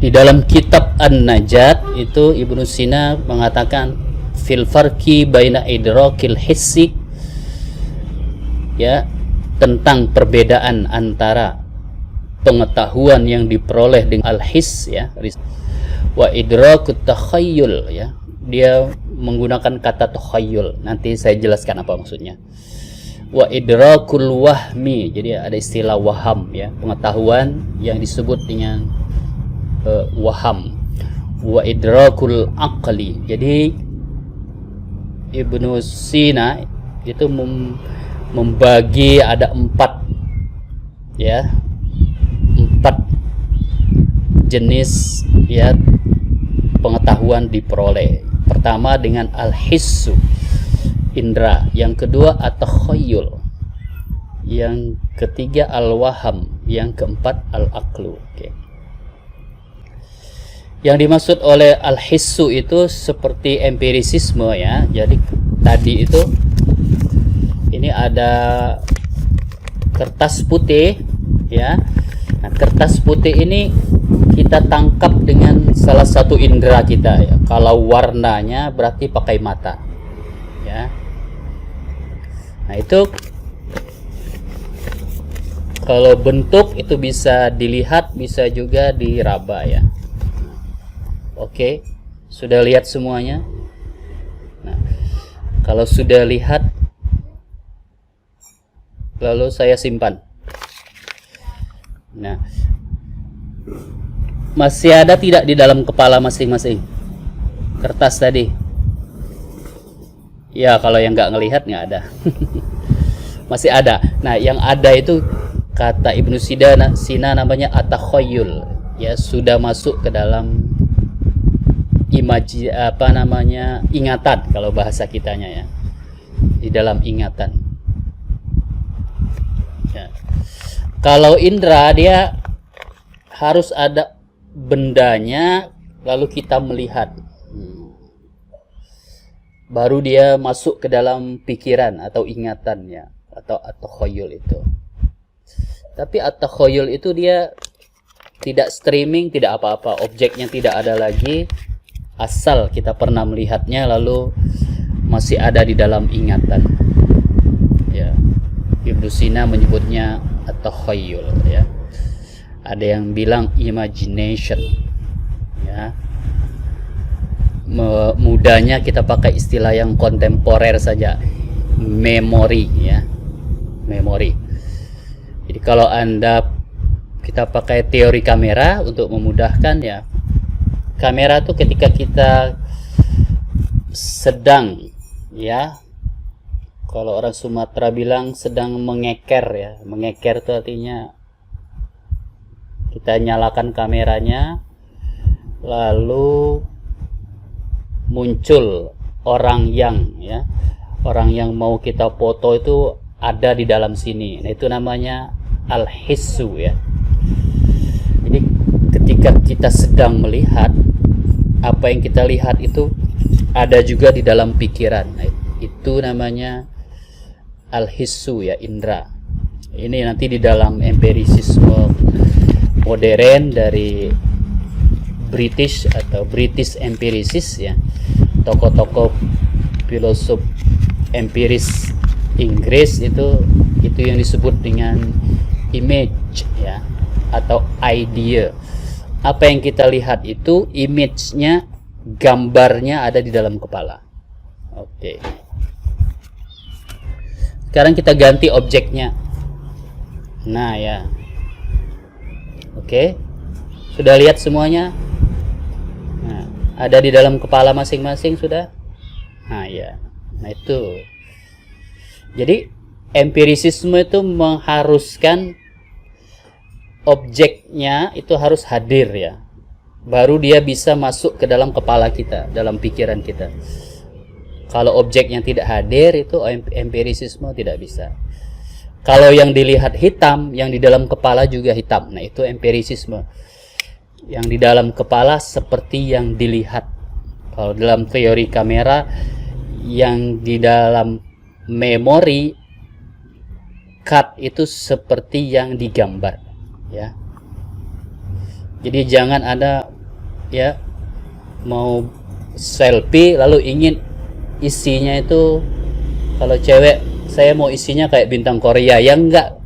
Di dalam kitab An-Najat itu Ibnu Sina mengatakan fil farqi baina idrakil hissi, ya, tentang perbedaan antara pengetahuan yang diperoleh dengan al-his, ya, wa idrakut takhayyul, ya. Dia menggunakan kata takhayyul. Nanti saya jelaskan apa maksudnya. Wa idrakul wahmi. Jadi ada istilah waham, ya, pengetahuan yang disebut dengan waham. Wa idrakul aqli. Jadi Ibnu Sina itu membagi ada 4, ya, 4 jenis, ya, pengetahuan diperoleh. Pertama dengan al-hissu, indra. Yang kedua at-takhayyul. Yang ketiga al-waham. Yang keempat al-aqlu. Oke. Yang dimaksud oleh al-hissu itu seperti empirisisme, ya. Jadi tadi itu ini ada kertas putih, ya. Nah, kertas putih ini kita tangkap dengan salah satu indera kita, ya. Kalau warnanya berarti pakai mata, ya. Nah, itu kalau bentuk itu bisa dilihat, bisa juga diraba, ya. Oke, sudah lihat semuanya. Nah, kalau sudah lihat, lalu saya simpan. Nah, masih ada tidak di dalam kepala masing-masing kertas tadi? Ya, kalau yang nggak ngelihat nggak ada. Masih ada. Nah, yang ada itu kata Ibnu Sina namanya at-takhayyul, ya, sudah masuk ke dalam ingatan, kalau bahasa kitanya, ya, di dalam ingatan, ya. Kalau indra dia harus ada bendanya lalu kita melihat, baru dia masuk ke dalam pikiran atau ingatannya, atau at-takhayyul itu. Tapi at-takhayyul itu dia tidak streaming, tidak apa-apa, objeknya tidak ada lagi, asal kita pernah melihatnya lalu masih ada di dalam ingatan, ya. Ibnu Sina menyebutnya at-takhayyul, ya. Ada yang bilang imagination, ya. Mudahnya kita pakai istilah yang kontemporer saja, memori, ya, memori. Jadi kalau kita pakai teori kamera untuk memudahkan, ya, kamera tuh ketika kita sedang, ya, kalau orang Sumatera bilang sedang mengeker, ya. Mengeker itu artinya kita nyalakan kameranya, lalu muncul orang yang, ya, orang yang mau kita foto itu ada di dalam sini. Nah, itu namanya al-hissu, ya. Jadi ketika kita sedang melihat, apa yang kita lihat itu ada juga di dalam pikiran. Nah, itu namanya al-hissu, ya, indra. Ini nanti di dalam empirisisme modern dari British atau British empiricist, ya, tokoh-tokoh filosof empiris Inggris itu yang disebut dengan image, ya, atau idea. Apa yang kita lihat itu image-nya, gambarnya ada di dalam kepala. Oke. Sekarang kita ganti objeknya. Nah, ya. Oke. Sudah lihat semuanya? Nah, ada di dalam kepala masing-masing sudah? Nah, ya. Nah, itu. Jadi empirisisme itu mengharuskan objeknya itu harus hadir, ya, baru dia bisa masuk ke dalam kepala kita, dalam pikiran kita. Kalau objeknya tidak hadir, itu empirisisme tidak bisa. Kalau yang dilihat hitam, yang di dalam kepala juga hitam, nah itu empirisisme. Yang di dalam kepala seperti yang dilihat. Kalau dalam teori kamera, yang di dalam memori card itu seperti yang digambar, ya. Jadi jangan ada ya mau selfie lalu ingin isinya itu, kalau cewek saya mau isinya kayak bintang Korea, ya enggak,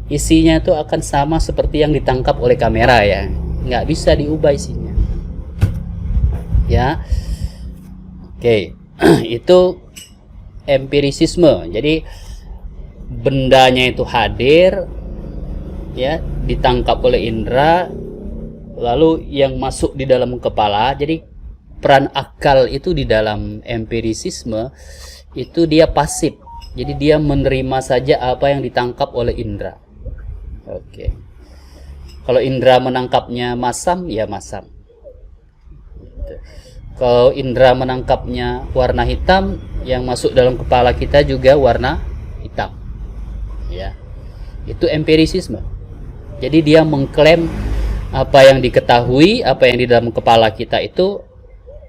isinya itu akan sama seperti yang ditangkap oleh kamera ya, nggak bisa diubah isinya ya. Oke. Itu empirisisme. Jadi bendanya itu hadir ya, ditangkap oleh indera, lalu yang masuk di dalam kepala. Jadi peran akal itu di dalam empirisisme itu dia pasif. Jadi dia menerima saja apa yang ditangkap oleh indera. Oke. Kalau indera menangkapnya masam, ya masam. Kalau indera menangkapnya warna hitam, yang masuk dalam kepala kita juga warna hitam. Ya. Itu empirisisme. Jadi dia mengklaim apa yang diketahui, apa yang di dalam kepala kita itu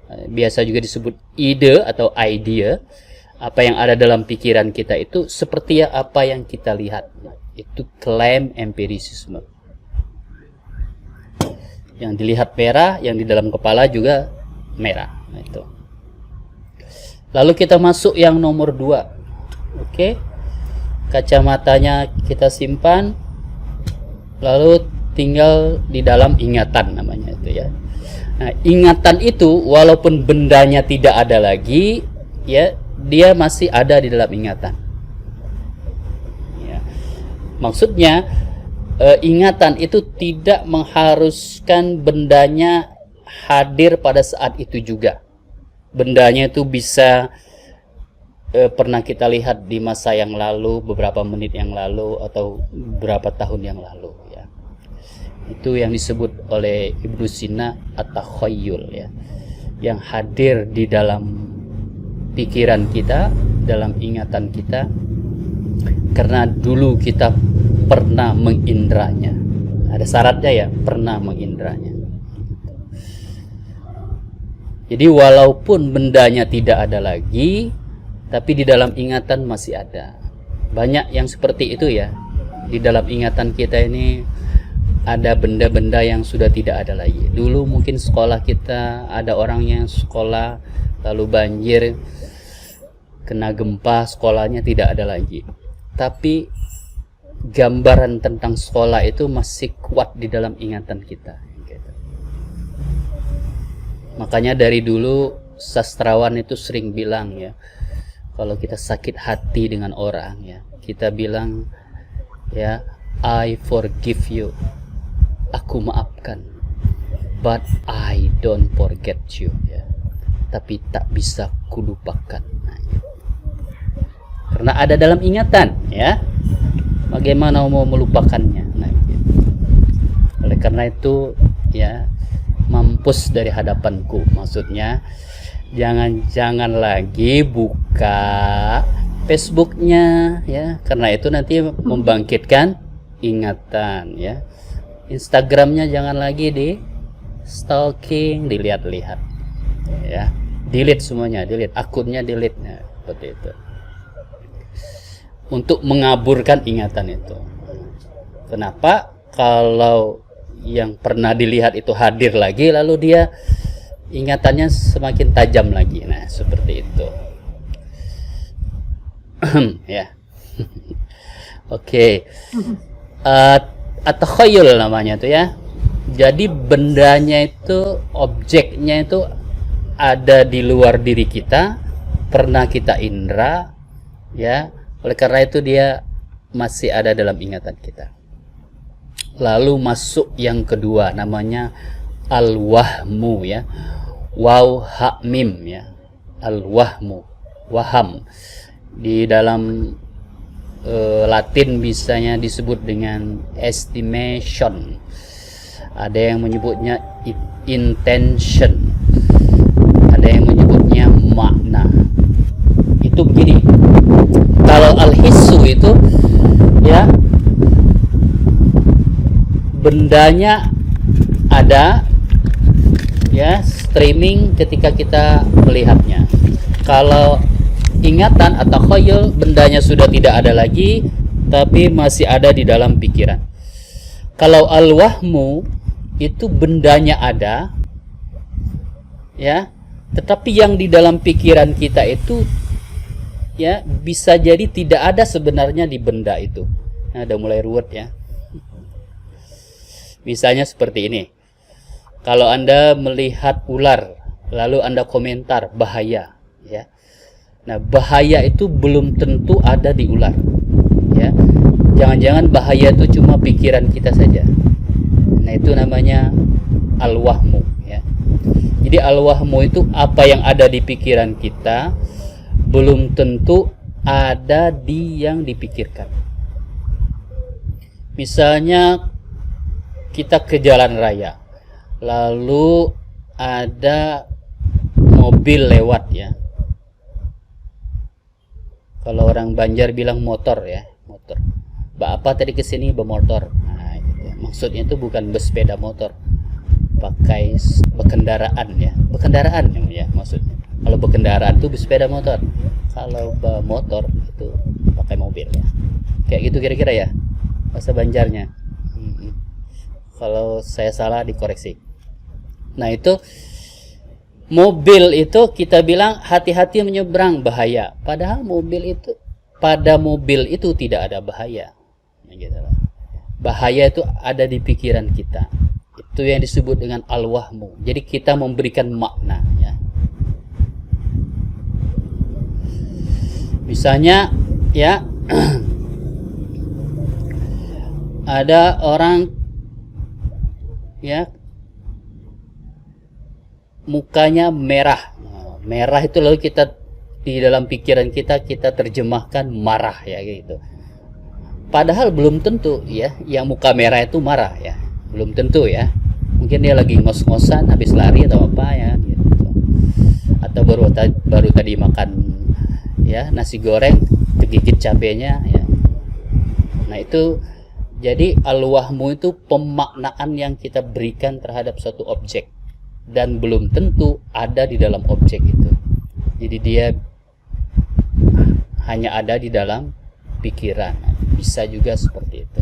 biasa juga disebut ide atau idea. Apa yang ada dalam pikiran kita itu seperti apa yang kita lihat. Itu klaim empirisisme. Yang dilihat merah, yang di dalam kepala juga merah. Nah, itu. Lalu kita masuk yang nomor 2. Oke. Kacamatanya kita simpan. Lalu tinggal di dalam ingatan namanya itu ya. Nah, ingatan itu walaupun bendanya tidak ada lagi, ya, dia masih ada di dalam ingatan. Ya. Maksudnya ingatan itu tidak mengharuskan bendanya hadir pada saat itu juga. Bendanya itu bisa pernah kita lihat di masa yang lalu, beberapa menit yang lalu, atau beberapa tahun yang lalu ya. Itu yang disebut oleh Ibnu Sina at-takhayyul ya, yang hadir di dalam pikiran kita, dalam ingatan kita, karena dulu kita pernah mengindranya. Ada syaratnya ya, pernah mengindranya. Jadi walaupun bendanya tidak ada lagi, tapi di dalam ingatan masih ada. Banyak yang seperti itu ya. Di dalam ingatan kita ini ada benda-benda yang sudah tidak ada lagi. Dulu mungkin sekolah kita ada orang yang sekolah lalu banjir, kena gempa, sekolahnya tidak ada lagi. Tapi gambaran tentang sekolah itu masih kuat di dalam ingatan kita. Makanya dari dulu sastrawan itu sering bilang ya, kalau kita sakit hati dengan orang ya, kita bilang ya, I forgive you, aku maafkan, but I don't forget you ya, tapi tak bisa kulupakan. Nah, gitu. Karena ada dalam ingatan ya, bagaimana mau melupakannya. Nah, gitu. Oleh karena itu ya, mampus dari hadapanku, maksudnya jangan lagi buka Facebooknya ya, karena itu nanti membangkitkan ingatan ya. Instagramnya jangan lagi di stalking, dilihat-lihat ya, delete semuanya, delete akunnya, delete ya, seperti itu, untuk mengaburkan ingatan itu. Kenapa? Kalau yang pernah dilihat itu hadir lagi, lalu dia ingatannya semakin tajam lagi. Nah, seperti itu. Ya. Oke. At-takhayyul namanya itu ya. Jadi bendanya itu, objeknya itu ada di luar diri kita, pernah kita indra ya. Oleh karena itu dia masih ada dalam ingatan kita. Lalu masuk yang kedua, namanya al-wahmu ya. Waw ha mim ya. Al-wahmu, waham. Di dalam Latin bisanya disebut dengan estimation. Ada yang menyebutnya intention. Ada yang menyebutnya makna. Itu begini. Kalau al-hissu itu ya, bendanya ada ya, streaming ketika kita melihatnya. Kalau ingatan atau khayal, bendanya sudah tidak ada lagi tapi masih ada di dalam pikiran. Kalau al-wahmu itu bendanya ada, ya, tetapi yang di dalam pikiran kita itu, ya, bisa jadi tidak ada sebenarnya di benda itu. Nah, udah mulai ruwet ya. Misalnya seperti ini. Kalau Anda melihat ular, lalu Anda komentar bahaya, ya. Nah, bahaya itu belum tentu ada di ular, ya. Jangan-jangan bahaya itu cuma pikiran kita saja. Nah, itu namanya al-wahmu, ya. Jadi al-wahmu itu apa yang ada di pikiran kita belum tentu ada di yang dipikirkan. Misalnya kita ke jalan raya, lalu ada mobil lewat, ya. Kalau orang Banjar bilang motor, ya, motor. Apa tadi kesini bermotor. Nah, ya. Maksudnya itu bukan bersepeda motor, pakai berkendaraan, ya, berkendaraan, ya, maksudnya. Kalau berkendaraan itu bersepeda motor, kalau bermotor itu pakai mobil, ya. Kayak gitu kira-kira, ya, bahasa Banjarnya. Kalau saya salah dikoreksi. Nah, itu mobil itu kita bilang hati-hati menyeberang, bahaya. Padahal pada mobil itu tidak ada bahaya. Gitu. Bahaya itu ada di pikiran kita. Itu yang disebut dengan al-wahmu. Jadi kita memberikan makna, ya. Misalnya, ya, ada orang, ya, mukanya merah. Merah itu lalu kita di dalam pikiran kita terjemahkan marah, ya, gitu. Padahal belum tentu, ya, yang muka merah itu marah, ya. Belum tentu, ya. Mungkin dia lagi ngos-ngosan habis lari atau apa, ya, gitu. Atau baru tadi makan, ya, nasi goreng kegigit cabenya, ya. Nah, itu jadi al-wahmu itu pemaknaan yang kita berikan terhadap suatu objek dan belum tentu ada di dalam objek itu. Jadi dia hanya ada di dalam pikiran. Bisa juga seperti itu.